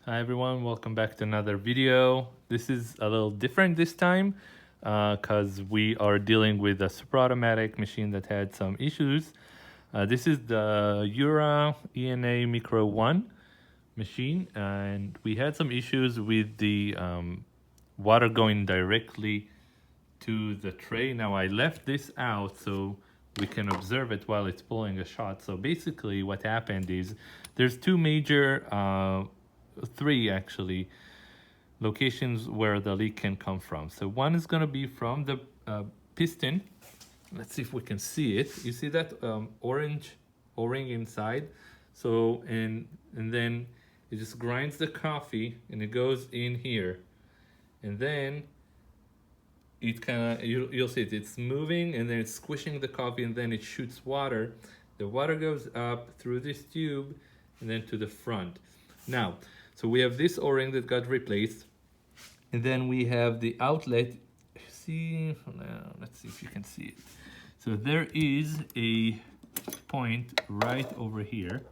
Hi everyone, welcome back to another video. This is a little different this time because we are dealing with a super automatic machine that had some issues. This is the Jura ENA Micro 1 machine, and we had some issues with the water going directly to the tray. Now I left this out so we can observe it while it's pulling a shot. So basically what happened is there's two major three actually locations where the leak can come from. So one is going to be from the piston. Let's see if we can see it. You see that orange O-ring inside? So and then it just grinds the coffee and it goes in here, and then it kind of you'll see it's moving, and then it's squishing the coffee, and then it shoots water. The water goes up through this tube and then to the front. Now, so we have this O-ring that got replaced, and then we have the outlet. See, let's see if you can see it. So there is a point right over here.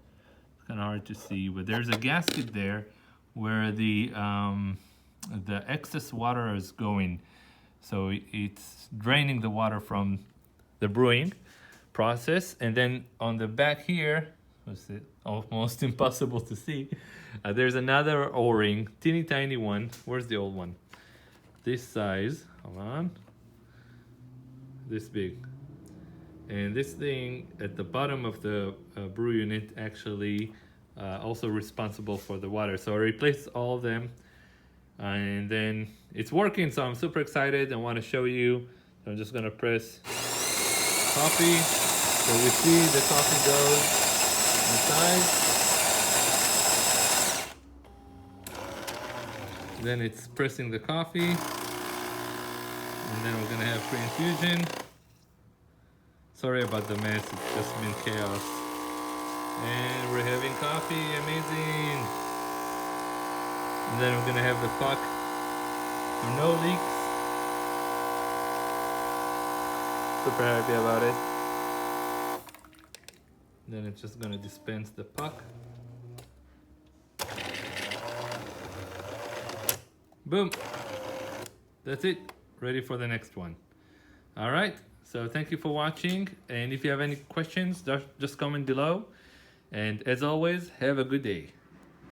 It's kind of hard to see, but there's a gasket there where the excess water is going. So it's draining the water from the brewing process, and then on the back here, it's almost impossible to see. There's another O-ring, teeny tiny one. Where's the old one? This size, hold on, this big. And this thing at the bottom of the brew unit actually also responsible for the water. So I replaced all of them, and then it's working, so I'm super excited. I want to show you. So I'm just gonna press coffee. So we see the coffee goes inside. Then it's pressing the coffee, and then we're gonna have pre-infusion. Sorry about the mess, it's just been chaos. And we're having coffee, amazing. And then we're gonna have the puck. No leaks. Super happy about it. Then it's just gonna dispense the puck. Boom. That's it. Ready for the next one. All right. So thank you for watching. And if you have any questions, just comment below. And as always, have a good day.